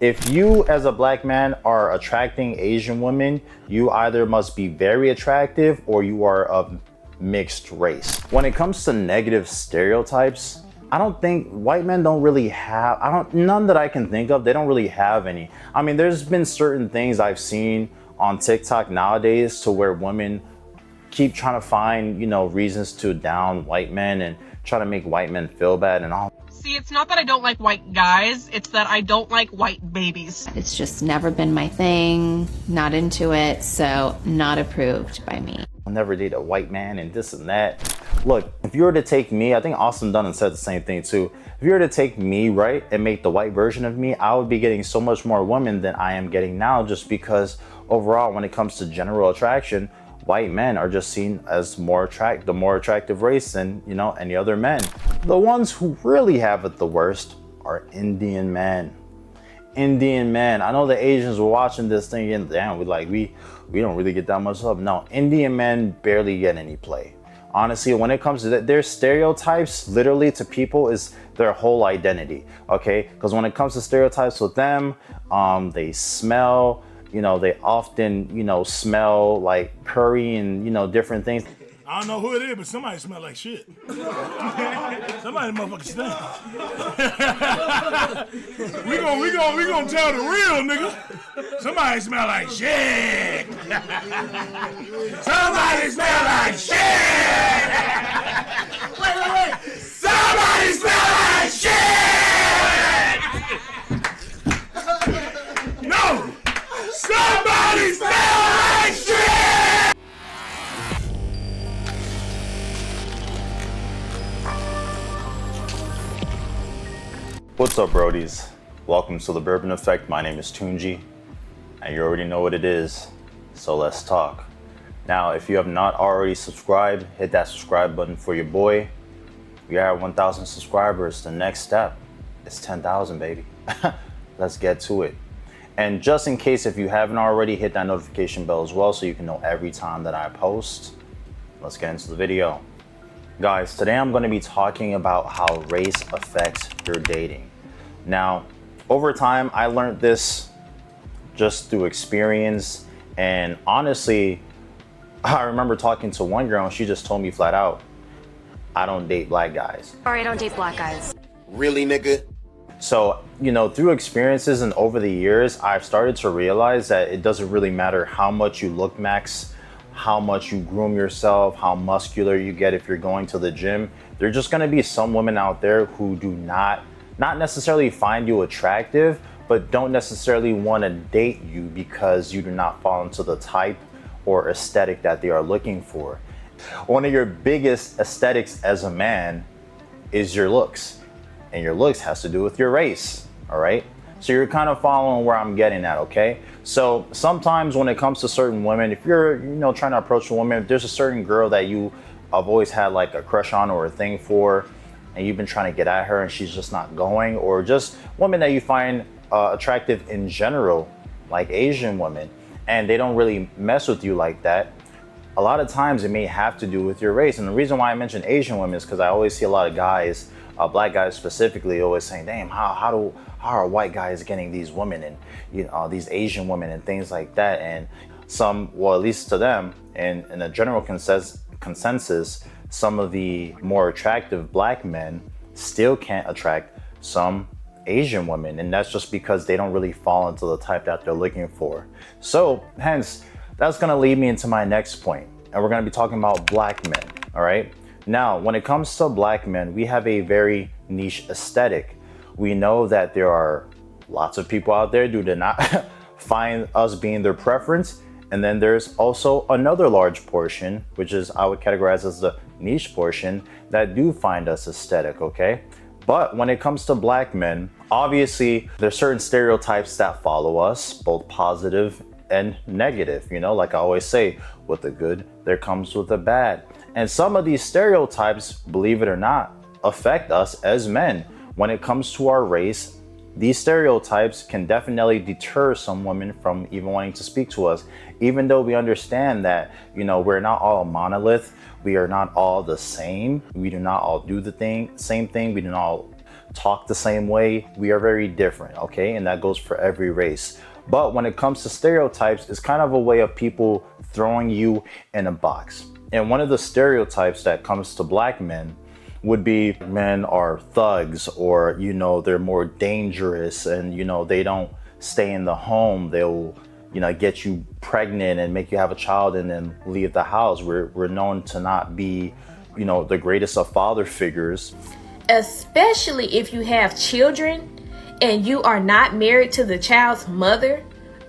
If you as a black man are attracting Asian women, you either must be very attractive or you are of mixed race. When it comes to negative stereotypes, I don't think white men don't really have, none that I can think of, they don't really have any. I mean, there's been certain things I've seen on TikTok nowadays to where women keep trying to find, reasons to down white men and try to make white men feel bad and all. See, it's not that I don't like white guys, it's that I don't like white babies. It's just never been my thing, not into it, so not approved by me. I'll never date a white man and this and that. Look, if you were to take me, I think Austin Dunn said the same thing too. If you were to take me, right, and make the white version of me, I would be getting so much more women than I am getting now, just because overall, when it comes to general attraction, white men are just seen as the more attractive race than, any other men. The ones who really have it the worst are Indian men. Indian men. I know the Asians were watching this thing and damn, we don't really get that much love. No, Indian men barely get any play. Honestly, when it comes to that, their stereotypes literally to people is their whole identity. Okay, because when it comes to stereotypes with them, they smell. They often, smell like curry and, different things. I don't know who it is, but somebody smell like shit. Somebody motherfucking stink. we gonna tell the real nigga. Somebody smell like shit. Somebody smell like shit. Wait. Somebody smell like shit. No. Somebody smell like shit! What's up, Brodies? Welcome to the Bourbon Effect. My name is Tunji, and you already know what it is, so let's talk. Now, if you have not already subscribed, hit that subscribe button for your boy. We are at 1,000 subscribers. The next step is 10,000, baby. Let's get to it. And just in case, if you haven't already, hit that notification bell as well so you can know every time that I post. Let's get into the video. Guys, today I'm going to be talking about how race affects your dating. Now, over time, I learned this just through experience. And honestly, I remember talking to one girl and she just told me flat out, I don't date black guys. Sorry, I don't date black guys. Really, nigga? So, through experiences and over the years, I've started to realize that it doesn't really matter how much you look max, how much you groom yourself, how muscular you get if you're going to the gym. There's just gonna be some women out there who do not necessarily find you attractive, but don't necessarily wanna date you because you do not fall into the type or aesthetic that they are looking for. One of your biggest aesthetics as a man is your looks. And your looks has to do with your race, all right? So you're kind of following where I'm getting at, okay? So sometimes when it comes to certain women, if you're, trying to approach a woman, if there's a certain girl that you have always had like a crush on or a thing for, and you've been trying to get at her and she's just not going, or just women that you find attractive in general, like Asian women, and they don't really mess with you like that, a lot of times it may have to do with your race. And the reason why I mention Asian women is because I always see a lot of guys, black guys specifically, always saying, damn, how are white guys getting these women and these Asian women and things like that. And some, well, at least to them, and in a general consensus, some of the more attractive black men still can't attract some Asian women. And that's just because they don't really fall into the type that they're looking for. So hence, that's gonna lead me into my next point. And we're gonna be talking about black men, all right? Now, when it comes to black men, we have a very niche aesthetic. We know that there are lots of people out there who do not find us being their preference. And then there's also another large portion, which is I would categorize as the niche portion, that do find us aesthetic, okay? But when it comes to black men, obviously there's certain stereotypes that follow us, both positive and negative. Like I always say, with the good, there comes with the bad. And some of these stereotypes, believe it or not, affect us as men. When it comes to our race, these stereotypes can definitely deter some women from even wanting to speak to us, even though we understand that, we're not all a monolith. We are not all the same. We do not all do the same thing. We do not all talk the same way. We are very different, okay? And that goes for every race. But when it comes to stereotypes, it's kind of a way of people throwing you in a box. And one of the stereotypes that comes to black men would be men are thugs, or, you know, they're more dangerous, and, you know, they don't stay in the home. They'll, you know, get you pregnant and make you have a child and then leave the house. We're known to not be, you know, the greatest of father figures. Especially if you have children and you are not married to the child's mother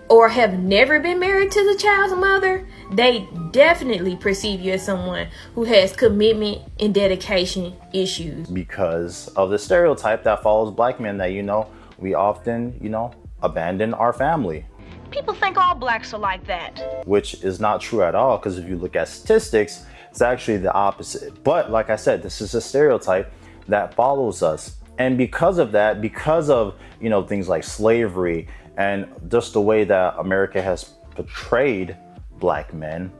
or have never been married to the child's mother, they definitely perceive you as someone who has commitment and dedication issues. Because of the stereotype that follows black men that, you know, we often, you know, abandon our family. People think all blacks are like that. Which is not true at all, because if you look at statistics, it's actually the opposite. But like I said, this is a stereotype that follows us. And because of that, because of, you know, things like slavery and just the way that America has portrayed black men,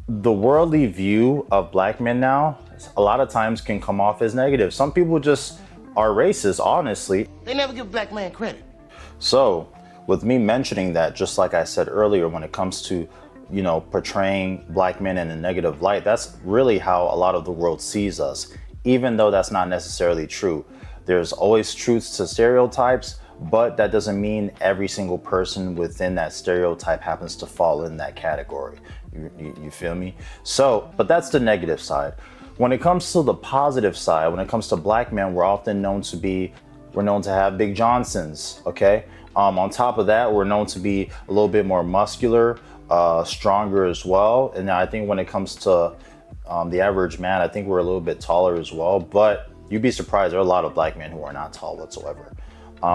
the worldly view of black men now, a lot of times can come off as negative. Some people just are racist, honestly. They never give a black man credit. So with me mentioning that, just like I said earlier, when it comes to, you know, portraying black men in a negative light, that's really how a lot of the world sees us, even though that's not necessarily true. There's always truths to stereotypes, but that doesn't mean every single person within that stereotype happens to fall in that category. You feel me? So, but that's the negative side. When it comes to the positive side, when it comes to black men, we're known to have big Johnsons, okay? On top of that, we're known to be a little bit more muscular, stronger as well. And I think when it comes to the average man, I think we're a little bit taller as well, but you'd be surprised, there are a lot of black men who are not tall whatsoever.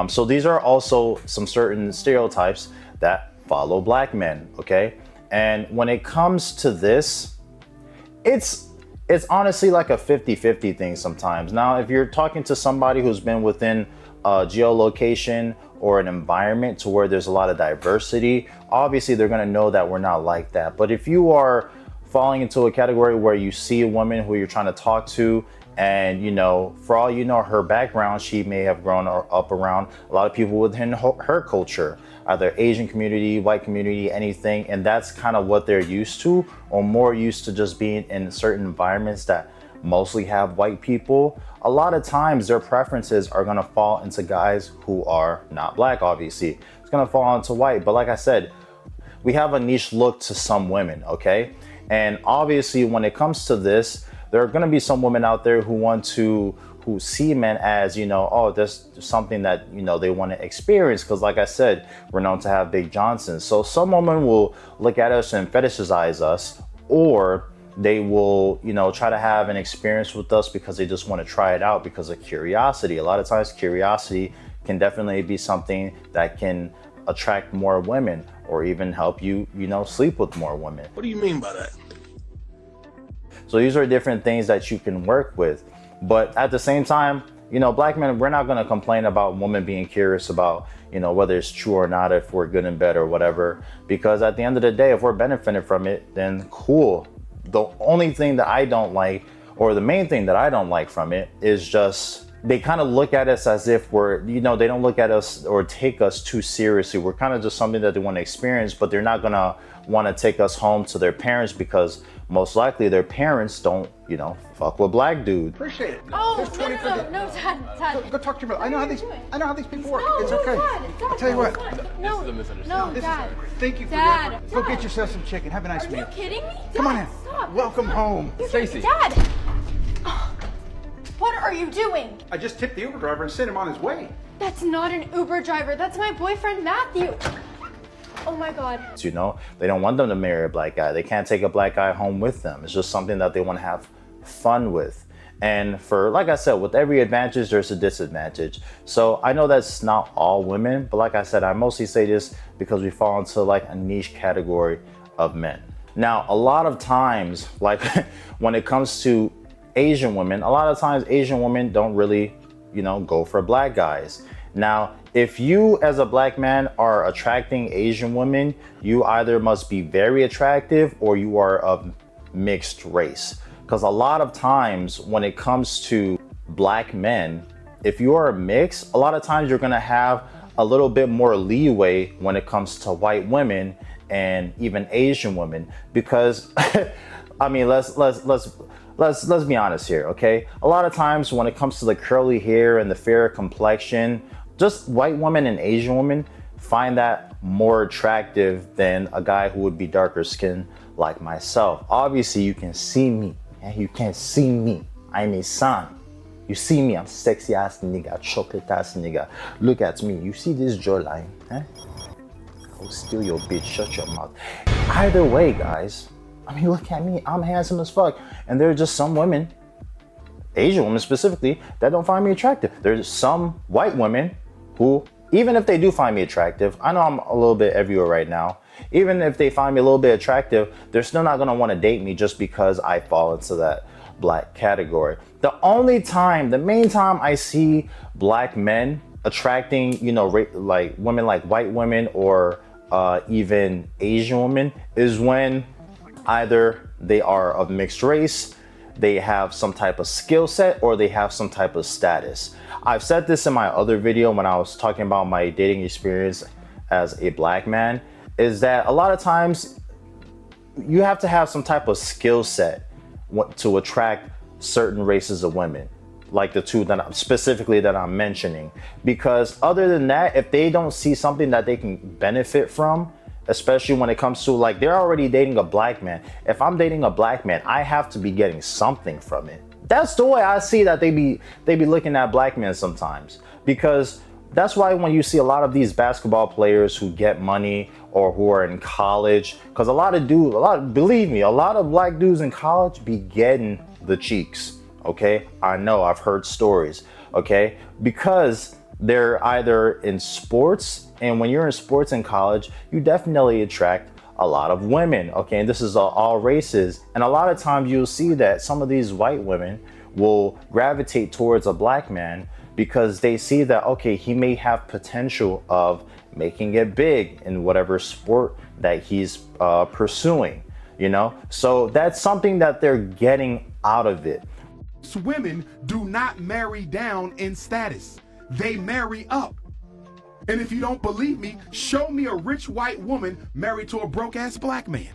So these are also some certain stereotypes that follow black men, okay? And when it comes to this, it's honestly like a 50-50 thing sometimes. Now, if you're talking to somebody who's been within a geolocation or an environment to where there's a lot of diversity, obviously they're gonna know that we're not like that. But if you are falling into a category where you see a woman who you're trying to talk to, and, you know, for all you know, her background, she may have grown up around a lot of people within her culture, either Asian community, white community, anything. And that's kind of what they're used to, or more used to just being in certain environments that mostly have white people. A lot of times their preferences are gonna fall into guys who are not black, obviously. It's gonna fall into white. But like I said, we have a niche look to some women, okay? And obviously when it comes to this, there are gonna be some women out there who see men as, you know, oh, there's something that, you know, they wanna experience. Cause like I said, we're known to have big Johnsons. So some women will look at us and fetishize us, or they will, you know, try to have an experience with us because they just wanna try it out because of curiosity. A lot of times curiosity can definitely be something that can attract more women, or even help you, you know, sleep with more women. What do you mean by that? So these are different things that you can work with. But at the same time, you know, black men, we're not gonna complain about women being curious about, you know, whether it's true or not, if we're good in bed or whatever. Because at the end of the day, if we're benefiting from it, then cool. The only thing that I don't like, or the main thing that I don't like from it, is just they kind of look at us as if we're, you know, they don't look at us or take us too seriously. We're kind of just something that they want to experience, but they're not gonna want to take us home to their parents, because most likely their parents don't, you know, fuck with black dudes. Appreciate it. Oh, There's 20 no, Dad. Go talk to your brother. I know how these people work. No, it's okay. Dad, I'll tell you what. No, This is a misunderstanding. no, Dad. Thank you for Dad, that. Go Dad. get yourself some chicken. Have a nice Are meal. you kidding me? Come Dad, on in. Stop. Welcome home. Stacy. Dad! What are you doing? I just tipped the Uber driver and sent him on his way. That's not an Uber driver. That's my boyfriend, Matthew. Oh my God. You know, they don't want them to marry a black guy. They can't take a black guy home with them. It's just something that they want to have fun with. And for, like I said, with every advantage, there's a disadvantage. So I know that's not all women, but like I said, I mostly say this because we fall into like a niche category of men. Now, a lot of times, like when it comes to Asian women, a lot of times Asian women don't really, you know, go for black guys. Now, if you as a black man are attracting Asian women, you either must be very attractive or you are of mixed race. Because a lot of times when it comes to black men, if you are a mix, a lot of times you're gonna have a little bit more leeway when it comes to white women and even Asian women, because I mean, let's be honest here, okay? A lot of times when it comes to the curly hair and the fair complexion, just white women and Asian women find that more attractive than a guy who would be darker skinned like myself. Obviously, you can see me, and you can't see me. I'm a son. You see me, I'm sexy ass nigga, chocolate ass nigga. Look at me. You see this jawline? Eh? Go steal your bitch. Shut your mouth. Either way, guys. I mean, look at me. I'm handsome as fuck. And there are just some women, Asian women specifically, that don't find me attractive. There's some white women who, even if they do find me attractive, I know I'm a little bit everywhere right now. Even if they find me a little bit attractive, they're still not gonna wanna date me just because I fall into that black category. The main time I see black men attracting, you know, like women like white women or even Asian women is when either they are of mixed race, they have some type of skill set, or they have some type of status. I've said this in my other video when I was talking about my dating experience as a black man, is that a lot of times you have to have some type of skill set to attract certain races of women, like the two that I'm mentioning. Because other than that, if they don't see something that they can benefit from, especially when it comes to, like, they're already dating a black man. If I'm dating a black man, I have to be getting something from it. That's the way I see that they be looking at black men sometimes. Because that's why when you see a lot of these basketball players who get money or who are in college, because believe me, a lot of black dudes in college be getting the cheeks, okay? I know, I've heard stories, okay? Because they're either in sports, and when you're in sports in college, you definitely attract a lot of women, okay? And this is all races. And a lot of times you'll see that some of these white women will gravitate towards a black man because they see that, okay, he may have potential of making it big in whatever sport that he's pursuing, you know? So that's something that they're getting out of it. Women do not marry down in status. They marry up. And if you don't believe me, show me a rich white woman married to a broke-ass black man.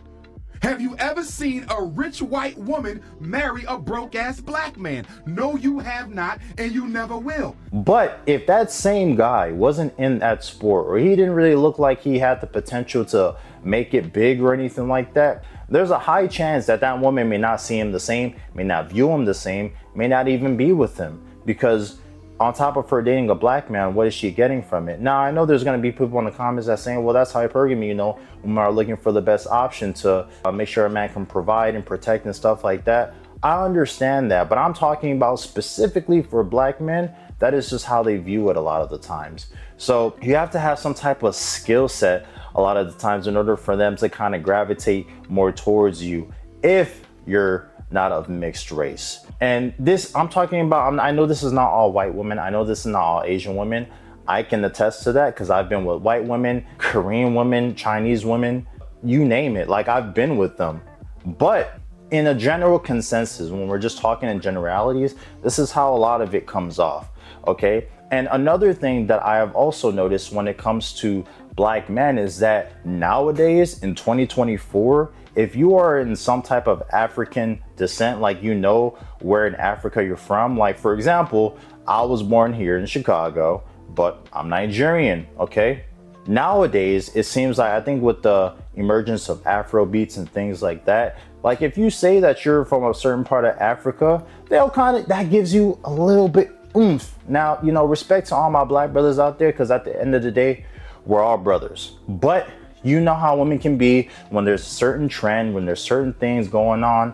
Have you ever seen a rich white woman marry a broke-ass black man? No, you have not, and you never will. But if that same guy wasn't in that sport, or he didn't really look like he had the potential to make it big or anything like that, there's a high chance that that woman may not see him the same, may not view him the same, may not even be with him. Because on top of her dating a black man, what is she getting from it? Now, I know there's going to be people in the comments that saying, well, that's hypergamy, you know, women are looking for the best option to make sure a man can provide and protect and stuff like that. I understand that, but I'm talking about specifically for black men. That is just how they view it a lot of the times. So you have to have some type of skill set a lot of the times in order for them to kind of gravitate more towards you if you're not of mixed race. And this, I'm talking about, I know this is not all white women. I know this is not all Asian women. I can attest to that because I've been with white women, Korean women, Chinese women, you name it. Like, I've been with them. But in a general consensus, when we're just talking in generalities, this is how a lot of it comes off, okay? And another thing that I have also noticed when it comes to black men is that nowadays in 2024, if you are in some type of African descent, like, you know where in Africa you're from, like, for example, I was born here in Chicago, but I'm Nigerian, okay? Nowadays, it seems like, I think with the emergence of Afro beats and things like that, like, if you say that you're from a certain part of Africa, that gives you a little bit oomph. Now, you know, respect to all my black brothers out there, because at the end of the day, we're all brothers. But you know how women can be when there's a certain trend, when there's certain things going on,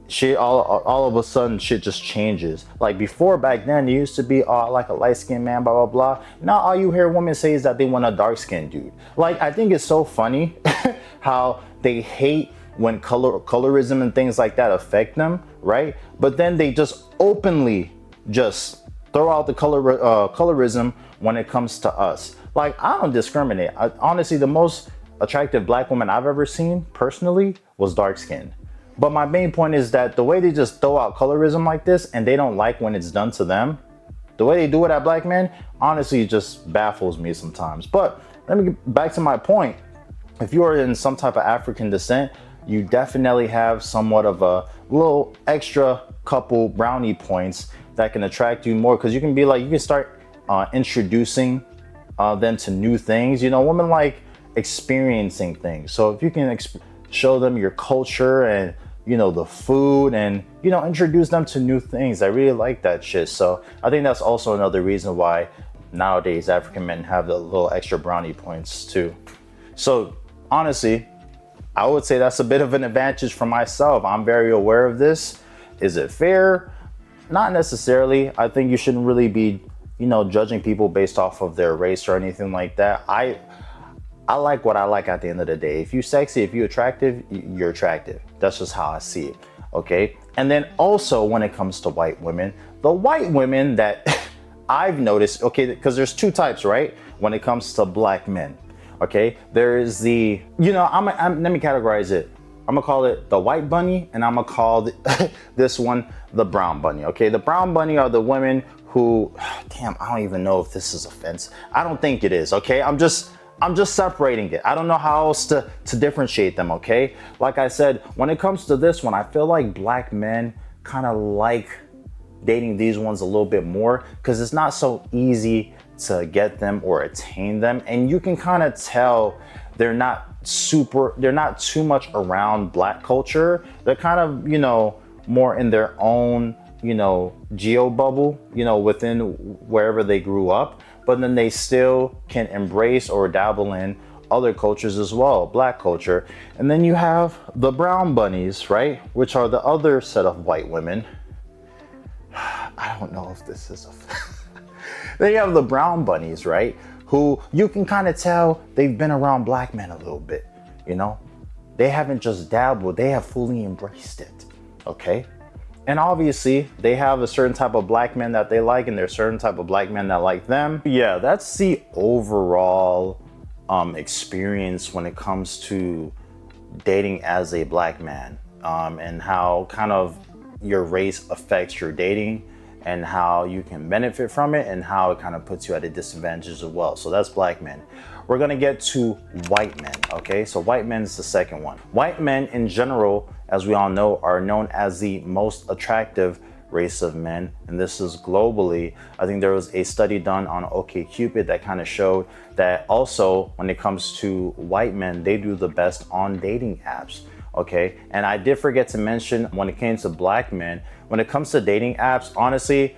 shit, all of a sudden shit just changes. Like, before, back then, it used to be, oh, I like a light-skinned man, blah, blah, blah. Now all you hear women say is that they want a dark-skinned dude. Like, I think it's so funny how they hate when colorism and things like that affect them, right? But then they just openly just throw out the colorism when it comes to us. Like, I don't discriminate. Honestly, the most attractive black woman I've ever seen personally was dark skinned. But my main point is that the way they just throw out colorism like this and they don't like when it's done to them, The way they do it at black men, honestly, just baffles me sometimes. But let me get back to my point. If you are in some type of African descent, you definitely have somewhat of a little extra couple brownie points that can attract you more, because you can be like, you can start introducing them to new things. You know, women like experiencing things. So if you can show them your culture and, you know, the food, and, you know, introduce them to new things, I really like that shit. So I think that's also another reason why nowadays African men have the little extra brownie points too. So honestly, I would say that's a bit of an advantage for myself. I'm very aware of this. Is it fair? Not necessarily. I think you shouldn't really be, you know, judging people based off of their race or anything like that. I like what I like at the end of the day. If you're sexy, if you're attractive, you're attractive. That's just how I see it, okay? And then also when it comes to white women, the white women that I've noticed, okay, because there's two types, right? When it comes to black men. Okay, there is the, you know, let me categorize it. I'm gonna call it the white bunny, and I'm gonna call this one the brown bunny. Okay, the brown bunny are the women who, damn, I don't even know if this is offense. I don't think it is. Okay, I'm just separating it. I don't know how else to differentiate them. Okay, like I said, when it comes to this one, I feel like black men kind of like dating these ones a little bit more, because it's not so easy to get them or attain them, and you can kind of tell they're not too much around black culture. They're kind of, you know, more in their own, you know, geo bubble, you know, within wherever they grew up, but then they still can embrace or dabble in other cultures as well, black culture. And then you have the brown bunnies, right, which are the other set of white women. I don't know if this is Then you have the brown bunnies, right? Who you can kind of tell they've been around black men a little bit, you know? They haven't just dabbled, they have fully embraced it, okay? And obviously, they have a certain type of black men that they like, and there's certain type of black men that like them. Yeah, that's the overall experience when it comes to dating as a black man, and how kind of your race affects your dating, and how you can benefit from it, and how it kind of puts you at a disadvantage as well. So that's black men. We're gonna get to white men, okay? So white men is the second one. White men in general, as we all know, are known as the most attractive race of men, and this is globally. I think there was a study done on OkCupid that kind of showed that also when it comes to white men, they do the best on dating apps. Okay, and I did forget to mention when it came to black men, when it comes to dating apps, honestly,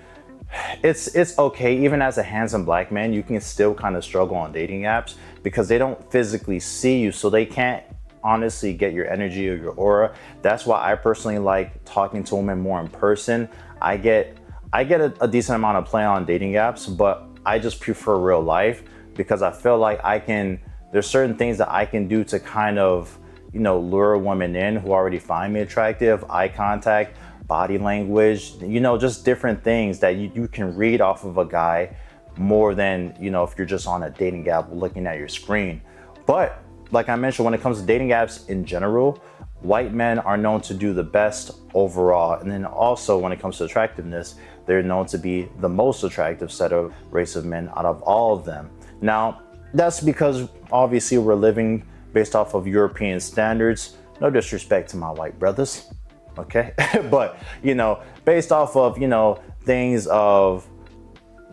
it's okay. Even as a handsome black man, you can still kind of struggle on dating apps because they don't physically see you, so they can't honestly get your energy or your aura. That's why I personally like talking to women more in person. I get a decent amount of play on dating apps, but I just prefer real life because I feel like there's certain things that I can do to kind of, you know, lure women in who already find me attractive. Eye contact, body language, you know, just different things that you can read off of a guy more than, you know, if you're just on a dating app looking at your screen. But like I mentioned, when it comes to dating apps in general, white men are known to do the best overall. And then also when it comes to attractiveness, they're known to be the most attractive set of race of men out of all of them. Now, that's because obviously we're living based off of European standards. No disrespect to my white brothers, okay? But, you know, based off of, you know, things of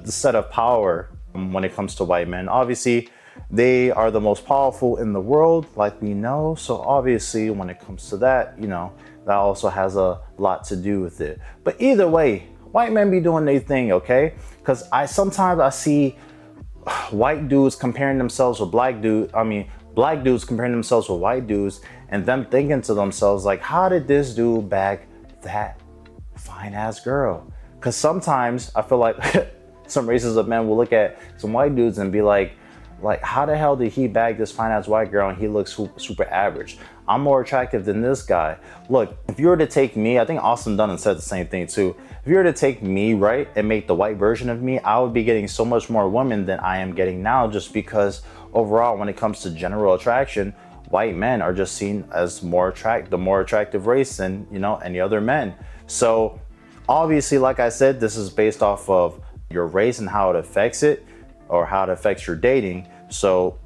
the set of power when it comes to white men, obviously they are the most powerful in the world, like we know. So obviously when it comes to that, you know, that also has a lot to do with it. But either way, white men be doing their thing, okay? Because sometimes I see white dudes comparing themselves with black dudes comparing themselves with white dudes, and them thinking to themselves like, how did this dude bag that fine ass girl? Because sometimes I feel like some races of men will look at some white dudes and be like, how the hell did he bag this fine ass white girl and he looks super average? I'm more attractive than this guy. Look, if you were to take me, I think Austin Dunham said the same thing too. If you were to take me, right, and make the white version of me, I would be getting so much more women than I am getting now, just because overall, when it comes to general attraction, white men are just seen as the more attractive race than, you know, any other men. So obviously, like I said, this is based off of your race and how it affects it, or how it affects your dating. So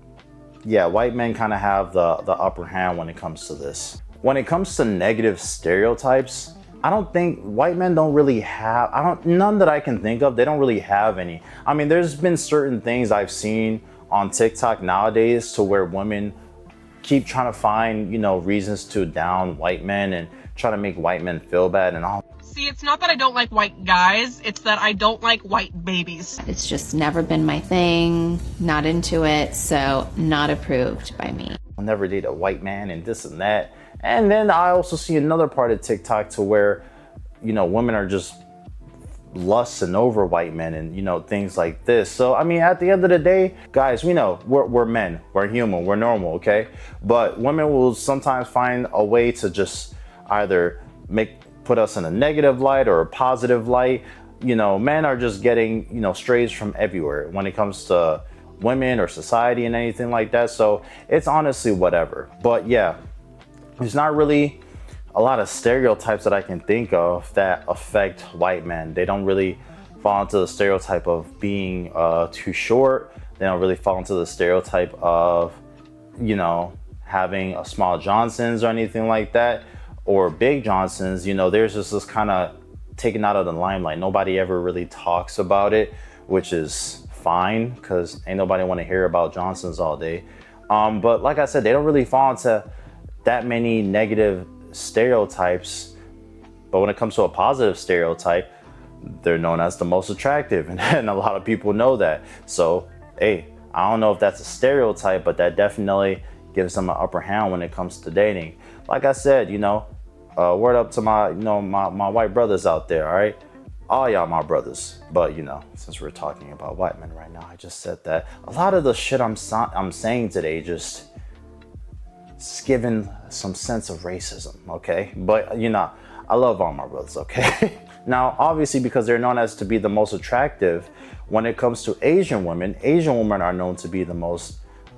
yeah, white men kind of have the upper hand when it comes to this. When it comes to negative stereotypes, I don't think white men don't really have, none that I can think of, they don't really have any. I mean, there's been certain things I've seen on TikTok nowadays to where women keep trying to find, reasons to down white men and try to make white men feel bad and all. See, it's not that I don't like white guys, it's that I don't like white babies. It's just never been my thing, not into it, so not approved by me. I'll never date a white man and this and that. And then I also see another part of TikTok to where, women are just lusting over white men and, things like this. So, I mean, at the end of the day, guys, we know we're men, we're human, we're normal, okay? But women will sometimes find a way to just either put us in a negative light or a positive light. Men are just getting, strays from everywhere when it comes to women or society and anything like that. So it's honestly whatever. But yeah, there's not really a lot of stereotypes that I can think of that affect white men. They don't really fall into the stereotype of being too short. They don't really fall into the stereotype of, having a small Johnsons or anything like that, or big Johnsons. There's just this kind of taken out of the limelight. Nobody ever really talks about it, which is fine because ain't nobody want to hear about Johnsons all day. But like I said, they don't really fall into that many negative stereotypes. But when it comes to a positive stereotype, they're known as the most attractive, and a lot of people know that. So hey, I don't know if that's a stereotype, but that definitely gives them an upper hand when it comes to dating. Like I said, word up to my my white brothers out there, all right? All y'all my brothers. But since we're talking about white men right now, I just said that a lot of the shit I'm saying today just it's giving some sense of racism, okay? But I love all my brothers, okay? Now, obviously, because they're known as to be the most attractive, when it comes to Asian women are known to be the most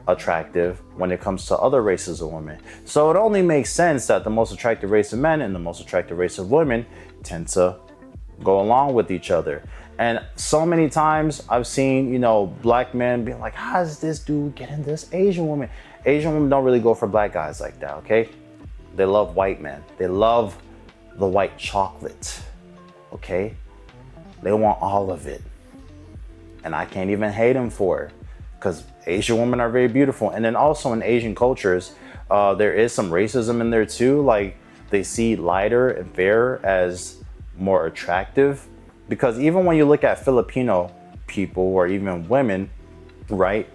attractive when it comes to other races of women. So it only makes sense that the most attractive race of men and the most attractive race of women tend to go along with each other. And so many times I've seen, black men being like, how is this dude getting this Asian woman? Asian women don't really go for black guys like that, okay? They love white men. They love the white chocolate, okay? They want all of it. And I can't even hate them for it, because Asian women are very beautiful. And then also in Asian cultures, there is some racism in there too. Like they see lighter and fairer as more attractive, because even when you look at Filipino people or even women, right?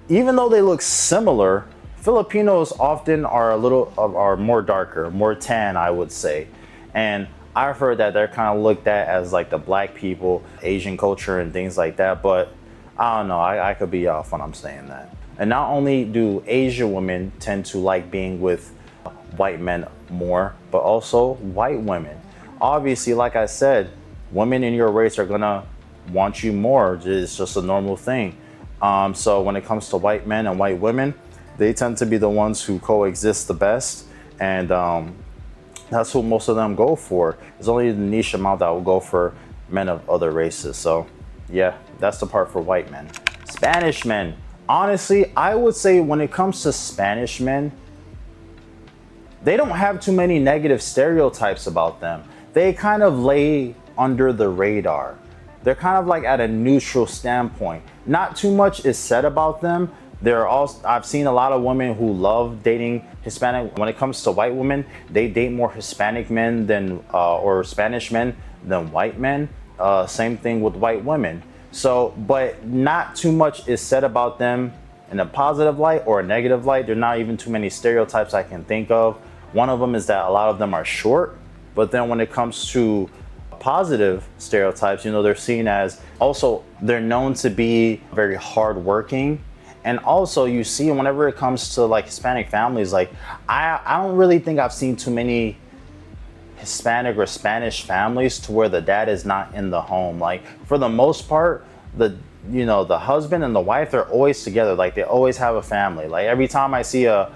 Even though they look similar, Filipinos often are more darker, more tan, I would say. And I've heard that they're kind of looked at as like the black people, Asian culture and things like that. But I don't know, I could be off when I'm saying that. And not only do Asian women tend to like being with white men more, but also white women. Obviously, like I said, women in your race are gonna want you more. It's just a normal thing. So when it comes to white men and white women, they tend to be the ones who coexist the best. And that's who most of them go for. There's only the niche amount that will go for men of other races. So yeah, that's the part for white men. Spanish men. Honestly, I would say when it comes to Spanish men, they don't have too many negative stereotypes about them. They kind of lay under the radar. They're kind of like at a neutral standpoint. Not too much is said about them. I've seen a lot of women who love dating Hispanic. When it comes to white women, they date more Hispanic men or Spanish men than white men. Same thing with white women. So, but not too much is said about them in a positive light or a negative light. There are not even too many stereotypes I can think of. One of them is that a lot of them are short. But then when it comes to positive stereotypes, they're seen as also, they're known to be very hardworking. And also you see whenever it comes to like Hispanic families, like I don't really think I've seen too many Hispanic or Spanish families to where the dad is not in the home. Like for the most part, the husband and the wife are always together. Like they always have a family. Like every time I see a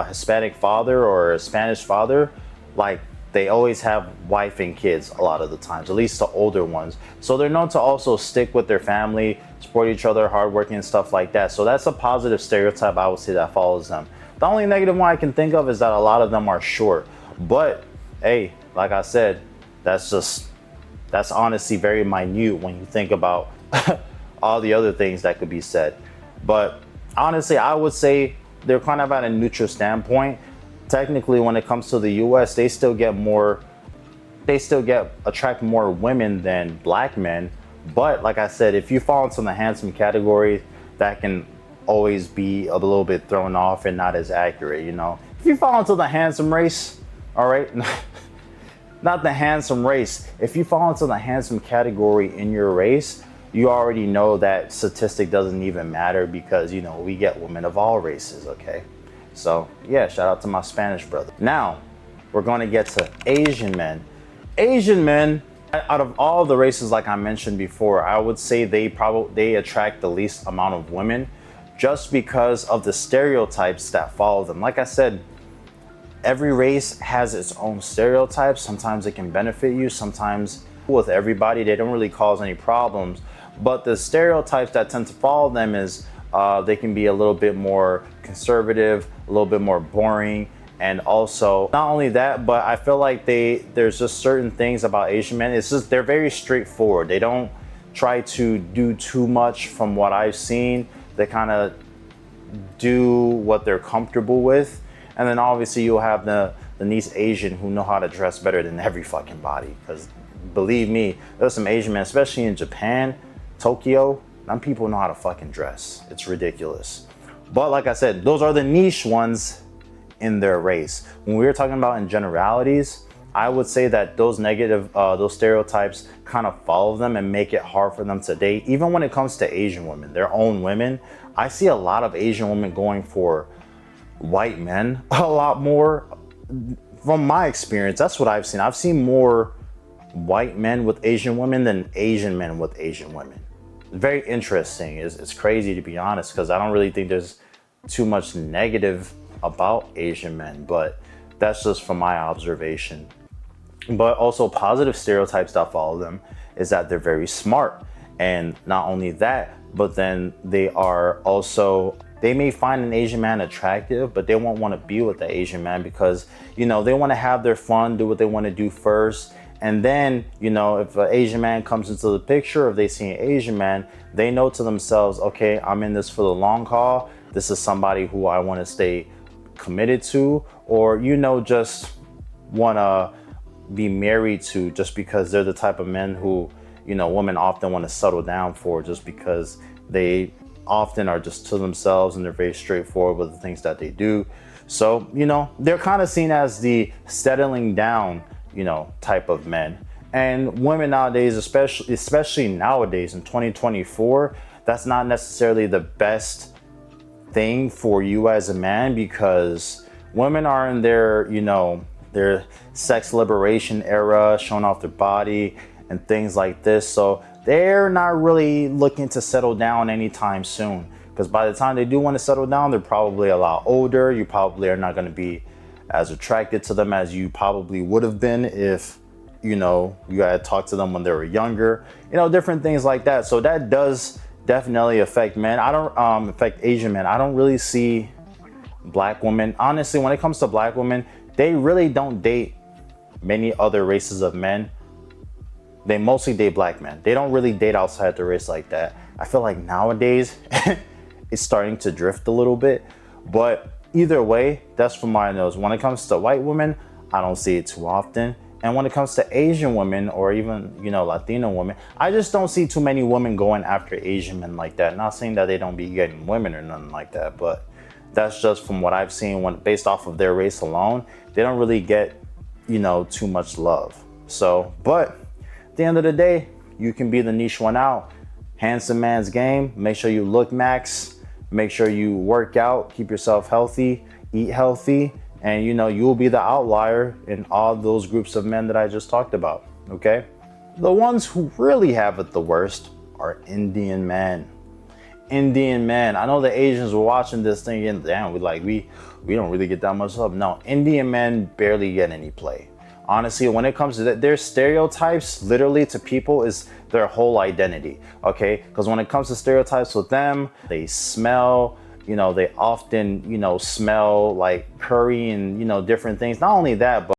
Hispanic father or a Spanish father, like they always have wife and kids a lot of the times, at least the older ones. So they're known to also stick with their family, support each other, hardworking and stuff like that. So that's a positive stereotype I would say that follows them. The only negative one I can think of is that a lot of them are short. But hey, like I said, that's honestly very minute when you think about all the other things that could be said. But honestly, I would say they're kind of at a neutral standpoint. Technically, when it comes to the US, they still attract more women than black men. But like I said, if you fall into the handsome category, that can always be a little bit thrown off and not as accurate, you know. If you fall into the handsome race, all right, not the handsome race. If you fall into the handsome category in your race, you already know that statistic doesn't even matter because, you know, we get women of all races, okay? So yeah, shout out to my Spanish brother. Now, we're going to get to Asian men. Asian men, out of all the races, like I mentioned before, I would say they attract the least amount of women just because of the stereotypes that follow them. Like I said, every race has its own stereotypes. Sometimes it can benefit you. Sometimes with everybody, they don't really cause any problems. But the stereotypes that tend to follow them is they can be a little bit more conservative, a little bit more boring. And also, not only that, but I feel like there's just certain things about Asian men. It's just, they're very straightforward. They don't try to do too much from what I've seen. They kind of do what they're comfortable with. And then obviously you'll have the nice Asian who know how to dress better than every fucking body. Because believe me, there's some Asian men, especially in Japan, Tokyo, them people know how to fucking dress. It's ridiculous. But like I said, those are the niche ones in their race. When we were talking about in generalities, I would say that those stereotypes kind of follow them and make it hard for them to date. Even when it comes to Asian women, their own women, I see a lot of Asian women going for white men a lot more. From my experience, that's what I've seen. I've seen more white men with Asian women than Asian men with Asian women. Very interesting. It's crazy, to be honest, because I don't really think there's too much negative about Asian men, but that's just from my observation. But also positive stereotypes that follow them is that they're very smart. And not only that, but then they may find an Asian man attractive, but they won't want to be with the Asian man because, you know, they want to have their fun, do what they want to do first. And then, you know, if an Asian man comes into the picture, if they see an Asian man, they know to themselves, okay, I'm in this for the long haul. This is somebody who I want to stay committed to, or, you know, just want to be married to, just because they're the type of men who, you know, women often want to settle down for, just because they often are just to themselves and they're very straightforward with the things that they do. So, you know, they're kind of seen as the settling down, you know, type of men. And women nowadays, especially nowadays in 2024, that's not necessarily the best thing for you as a man, because women are in their, you know, their sex liberation era, showing off their body and things like this. So they're not really looking to settle down anytime soon, because by the time they do want to settle down, they're probably a lot older. You probably are not going to be as attracted to them as you probably would have been if, you know, you had talked to them when they were younger, you know, different things like that. So that does definitely affect men. I don't affect Asian men. I don't really see black women. Honestly, when it comes to black women, they really don't date many other races of men. They mostly date black men. They don't really date outside the race like that. I feel like nowadays it's starting to drift a little bit, but either way, that's from my nose. When it comes to white women, I don't see it too often. And when it comes to Asian women, or even, you know, Latino women, I just don't see too many women going after Asian men like that. Not saying that they don't be getting women or nothing like that, but that's just from what I've seen. When based off of their race alone, they don't really get, you know, too much love. So, but at the end of the day, you can be the niche one out. Handsome man's game. Make sure you look max. Make sure you work out, keep yourself healthy, eat healthy, and, you know, you'll be the outlier in all those groups of men that I just talked about, okay? The ones who really have it the worst are Indian men. Indian men. I know the Asians were watching this thing and damn, we don't really get that much love. No, Indian men barely get any play. honestly, when it comes to that, their stereotypes literally to people is their whole identity, okay? Because when it comes to stereotypes with them, they smell, you know, they often, you know, smell like curry and, you know, different things. Not only that, but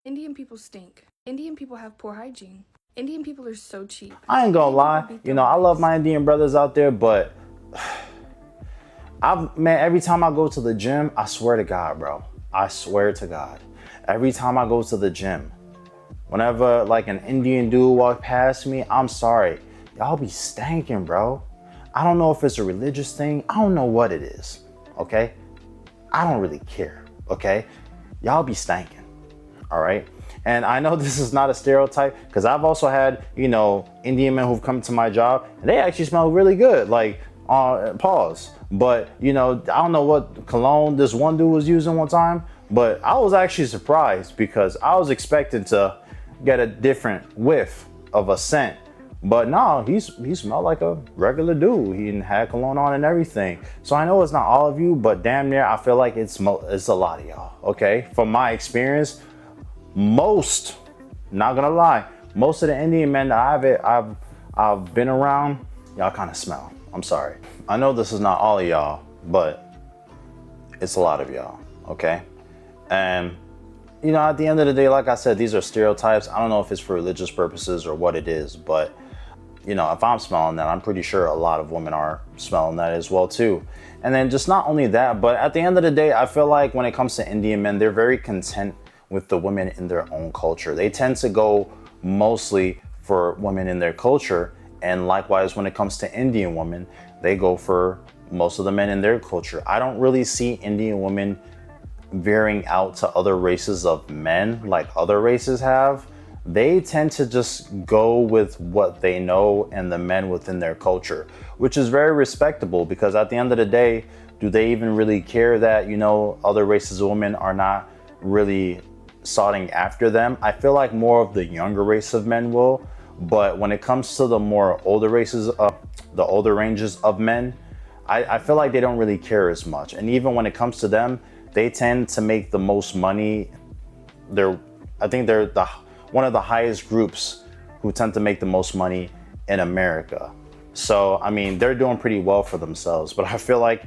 Indian people stink. Indian people have poor hygiene. Indian people are so cheap. I ain't gonna lie, you know, I love my Indian brothers out there, but man, every time I go to the gym, I swear to God, bro, I swear to God, every time I go to the gym, whenever like an Indian dude walk past me, I'm sorry, y'all be stanking, bro. I don't know if it's a religious thing. I don't know what it is, okay? I don't really care, okay? Y'all be stanking, all right? And I know this is not a stereotype because I've also had, you know, Indian men who've come to my job and they actually smell really good, like, pause. But, you know, I don't know what cologne this one dude was using one time, but I was actually surprised because I was expecting to get a different whiff of a scent. But no, he smelled like a regular dude. He had cologne on and everything. So I know it's not all of you, but damn near I feel like it's a lot of y'all, okay? From my experience, most, not gonna lie, most of the Indian men that I've been around, y'all kind of smell. I'm sorry. I know this is not all of y'all, but it's a lot of y'all, okay? And, you know, at the end of the day, like I said, these are stereotypes. I don't know if it's for religious purposes or what it is, but, you know, if I'm smelling that, I'm pretty sure a lot of women are smelling that as well, too. And then just not only that, but at the end of the day, I feel like when it comes to Indian men, they're very content with the women in their own culture. They tend to go mostly for women in their culture. And likewise, when it comes to Indian women, they go for most of the men in their culture. I don't really see Indian women veering out to other races of men like other races have. They tend to just go with what they know and the men within their culture, which is very respectable because at the end of the day, do they even really care that, you know, other races of women are not really soughting after them? I feel like more of the younger race of men will. But when it comes to the more older races, the older ranges of men, I feel like they don't really care as much. And even when it comes to them, they tend to make the most money. I think they're one of the highest groups who tend to make the most money in America. So, I mean, they're doing pretty well for themselves. But I feel like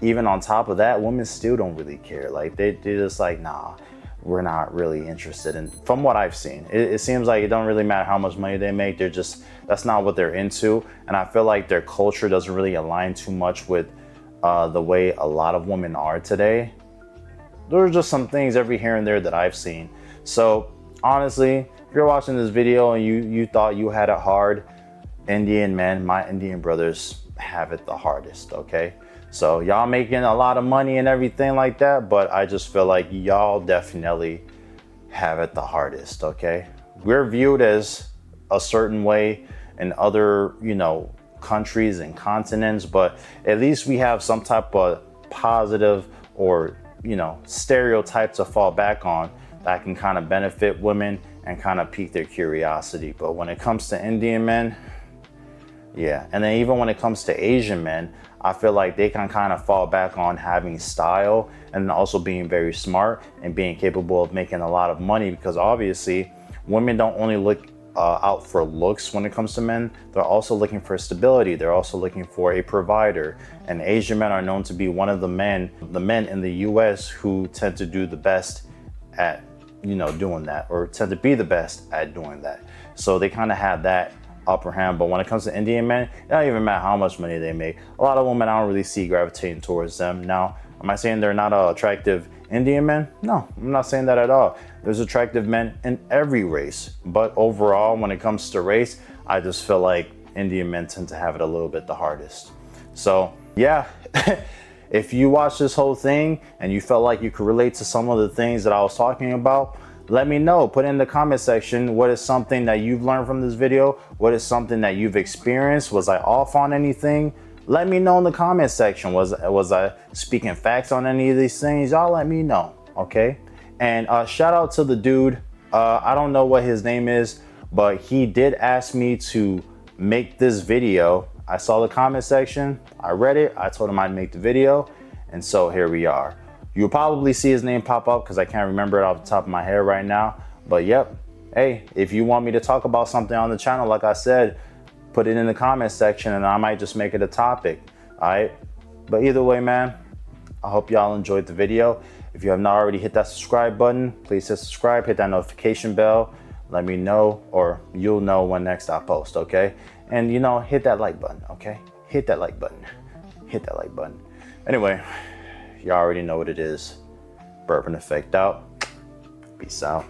even on top of that, women still don't really care. Like they're just like, nah, we're not really interested in, from what I've seen. It seems like it don't really matter how much money they make. They're just, that's not what they're into. And I feel like their culture doesn't really align too much with the way a lot of women are today. There are just some things every here and there that I've seen. So honestly, if you're watching this video and you thought you had it hard, Indian men, my Indian brothers have it the hardest, okay? So y'all making a lot of money and everything like that, but I just feel like y'all definitely have it the hardest, okay? We're viewed as a certain way in other, you know, countries and continents, but at least we have some type of positive or, you know, stereotype to fall back on that can kind of benefit women and kind of pique their curiosity. But when it comes to Indian men, yeah. And then even when it comes to Asian men, I feel like they can kind of fall back on having style and also being very smart and being capable of making a lot of money, because obviously women don't only look out for looks when it comes to men. They're also looking for stability. They're also looking for a provider. And Asian men are known to be one of the men in the US who tend to do the best at, you know, doing that, or tend to be the best at doing that. So they kind of have that upper hand. But when it comes to Indian men, it don't even matter how much money they make. A lot of women, I don't really see gravitating towards them. Now, am I saying they're not attractive Indian men? No, I'm not saying that at all. There's attractive men in every race. But overall, when it comes to race, I just feel like Indian men tend to have it a little bit the hardest. So yeah, if you watch this whole thing and you felt like you could relate to some of the things that I was talking about, let me know. Put in the comment section, what is something that you've learned from this video? What is something that you've experienced? Was I off on anything? Let me know in the comment section. Was I speaking facts on any of these things? Y'all let me know, okay? And shout out to the dude. I don't know what his name is, but he did ask me to make this video. I saw the comment section, I read it, I told him I'd make the video, and so here we are. You'll probably see his name pop up because I can't remember it off the top of my head right now. But yep, hey, if you want me to talk about something on the channel, like I said, put it in the comment section and I might just make it a topic. All right. But either way, man, I hope y'all enjoyed the video. If you have not already hit that subscribe button, please hit subscribe, hit that notification bell. Let me know, or you'll know when next I post, okay? And you know, hit that like button, okay? Hit that like button. Hit that like button. Anyway, y'all already know what it is. Bourbon Effect out. Peace out.